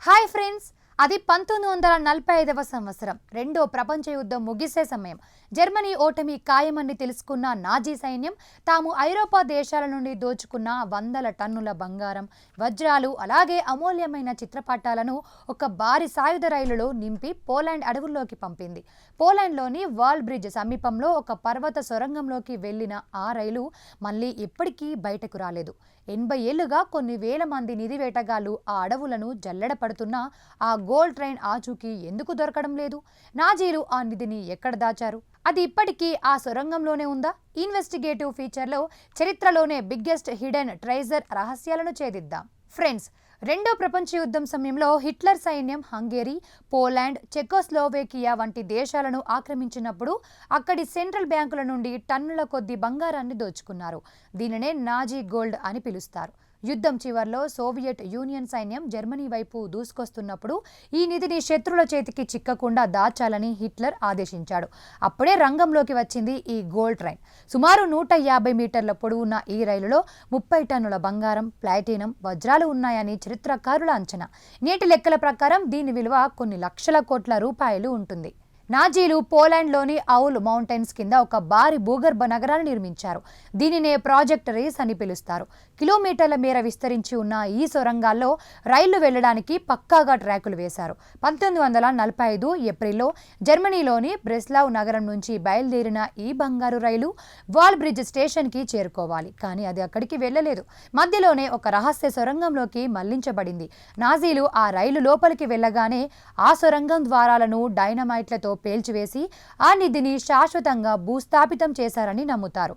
Hi friends, అది 1945వ సంవత్సరం. రెండో ప్రపంచ యుద్ధం ముగిసే సమయం. జర్మనీ ఓటమి ఖాయమని తెలుసుకున్న నాజీ సైన్యం తాము ఐరోపా దేశాల నుండి దోచుకున్న వందల టన్నుల బంగారం, వజ్రాలు, అలాగే అమూల్యమైన చిత్రపటాలను ఒక భారీ సాయుధ రైలులో నింపి పోలాండ్ అడవుల్లోకి పంపింది. పోలాండ్లోని వాల్ బ్రిడ్జ్ సమీపంలో ఒక పర్వత సొరంగంలోకి వెళ్లిన ఆ రైలు మళ్ళీ ఎప్పటికీ బయటకు రాలేదు. 80 ఏళ్లుగా కొన్ని వేల మంది నిధి వేటగాళ్లు ఆ అడవులను జల్లెడ పడుతున్నా ఆ గోల్డ్ ట్రైన్ ఆచూకీ ఎందుకు దొరకడం లేదు? నాజీలు ఆ నిధిని ఎక్కడ దాచారు? అది ఇప్పటికీ ఆ సొరంగంలోనే ఉందా? ఇన్వెస్టిగేటివ్ ఫీచర్లో చరిత్రలోనే బిగ్గెస్ట్ హిడెన్ ట్రెజర్ రహస్యాలను ఛేదిద్దాం. ఫ్రెండ్స్, రెండో ప్రపంచ యుద్ధం సమయంలో హిట్లర్ సైన్యం హంగేరీ, పోలాండ్, చెకోస్లోవేకియా వంటి దేశాలను ఆక్రమించినప్పుడు అక్కడి సెంట్రల్ బ్యాంకుల నుండి టన్నుల కొద్ది బంగారాన్ని దోచుకున్నారు. దీనినే నాజీ గోల్డ్ అని పిలుస్తారు. యుద్ధం చివర్లో సోవియట్ యూనియన్ సైన్యం జర్మనీ వైపు దూసుకొస్తున్నప్పుడు ఈ నిధిని శత్రుల చేతికి చిక్కకుండా దాచాలని హిట్లర్ ఆదేశించాడు. అప్పుడే రంగంలోకి వచ్చింది ఈ గోల్డ్ ట్రైన్. సుమారు 150 మీటర్ల పొడవున్న ఈ రైలులో 30 టన్నుల బంగారం, ప్లాటినం, వజ్రాలు ఉన్నాయని చరిత్రకారుల అంచనా. నేటి లెక్కల ప్రకారం దీని విలువ కొన్ని లక్షల కోట్ల రూపాయలు ఉంటుంది. నాజీలు పోలాండ్లోని ఔల్ మౌంటైన్స్ కింద ఒక భారీ భూగర్భ నగరాన్ని నిర్మించారు. దీనినే ప్రాజెక్ట్ రేస్ అని పిలుస్తారు. కిలోమీటర్ల మేర విస్తరించి ఉన్న ఈ సొరంగాల్లో రైళ్లు వెళ్లడానికి పక్కాగా ట్రాకులు వేశారు. 1945 ఏప్రిల్లో జర్మనీలోని బ్రెస్లావ్ నగరం నుంచి బయలుదేరిన ఈ బంగారు రైలు వాల్ బ్రిడ్జ్ స్టేషన్కి చేరుకోవాలి. కానీ అది అక్కడికి వెళ్లలేదు. మధ్యలోనే ఒక రహస్య సొరంగంలోకి మళ్లించబడింది. నాజీలు ఆ రైలు లోపలికి వెళ్లగానే ఆ సొరంగం ద్వారాలను డైనమైట్లతో పేల్చివేసి ఆ నిధిని శాశ్వతంగా భూస్థాపితం చేశారని నమ్ముతారు.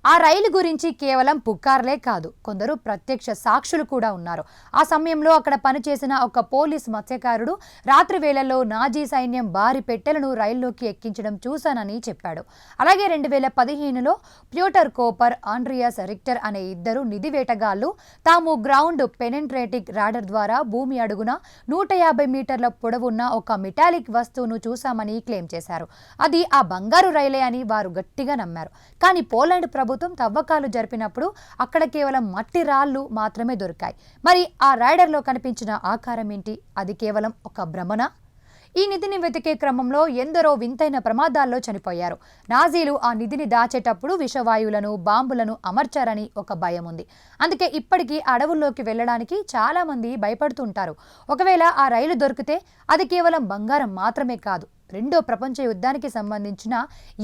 ఆ రైలు గురించి కేవలం పుకార్లే కాదు, కొందరు ప్రత్యక్ష సాక్షులు కూడా ఉన్నారు. ఆ సమయంలో అక్కడ పనిచేసిన ఒక పోలీస్ మత్స్యకారుడు రాత్రి వేళల్లో నాజీ సైన్యం భారీ పెట్టెలను రైల్లోకి ఎక్కించడం చూశానని చెప్పాడు. అలాగే 2015లో ప్యూటర్ కోపర్, ఆండ్రియాస్ రిక్టర్ అనే ఇద్దరు నిధి వేటగాళ్లు తాము గ్రౌండ్ పెనెంట్రేటింగ్ రాడర్ ద్వారా భూమి అడుగున 150 మీటర్ల పొడవున్న ఒక మెటాలిక్ వస్తువును చూశామని క్లెయిమ్ చేశారు. అది ఆ బంగారు రైలే అని వారు గట్టిగా నమ్మారు. కానీ పోలాండ్ ప్రభుత్వం తవ్వకాలు జరిపినప్పుడు అక్కడ కేవలం మట్టి రాళ్లు మాత్రమే దొరికాయి. మరి ఆ రైడర్లో కనిపించిన ఆకారం ఏంటి? అది కేవలం ఒక భ్రమనా? ఈ నిధిని వెతికే క్రమంలో ఎందరో వింతైన ప్రమాదాల్లో చనిపోయారు. నాజీలు ఆ నిధిని దాచేటప్పుడు విషవాయువులను, బాంబులను అమర్చారని ఒక భయం ఉంది. అందుకే ఇప్పటికీ అడవుల్లోకి వెళ్లడానికి చాలా మంది భయపడుతుంటారు. ఒకవేళ ఆ రైలు దొరికితే అది కేవలం బంగారం మాత్రమే కాదు, రెండో ప్రపంచ యుద్ధానికి సంబంధించిన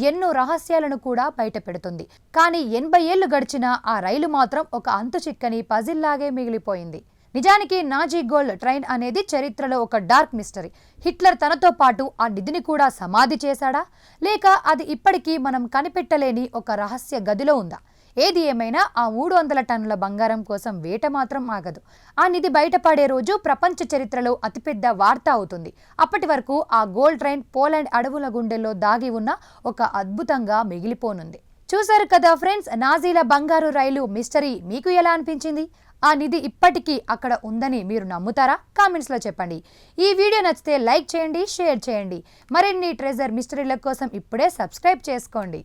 ఎన్నో రహస్యాలను కూడా బయట పెడుతుంది. కానీ 80 ఏళ్లు గడిచినా ఆ రైలు మాత్రం ఒక అంతు చిక్కని పజిల్లాగే మిగిలిపోయింది. నిజానికి నాజీ గోల్డ్ ట్రైన్ అనేది చరిత్రలో ఒక డార్క్ మిస్టరీ. హిట్లర్ తనతో పాటు ఆ నిధిని కూడా సమాధి చేశాడా, లేక అది ఇప్పటికీ మనం కనిపెట్టలేని ఒక రహస్య గదిలో ఉందా? ఏది ఏమైనా ఆ 300 టన్నుల బంగారం కోసం వేట మాత్రం ఆగదు. ఆ నిధి బయటపడే రోజు ప్రపంచ చరిత్రలో అతిపెద్ద వార్త అవుతుంది. అప్పటి వరకు ఆ గోల్డ్ ట్రైన్ పోలాండ్ అడవుల గుండెల్లో దాగి ఉన్న ఒక అద్భుతంగా మిగిలిపోనుంది. చూశారు కదా ఫ్రెండ్స్, నాజీల బంగారు రైలు మిస్టరీ మీకు ఎలా అనిపించింది? ఆ నిధి ఇప్పటికీ అక్కడ ఉందని మీరు నమ్ముతారా? కామెంట్స్లో చెప్పండి. ఈ వీడియో నచ్చితే లైక్ చేయండి, షేర్ చేయండి. మరిన్ని ట్రెజర్ మిస్టరీల కోసం ఇప్పుడే సబ్స్క్రైబ్ చేసుకోండి.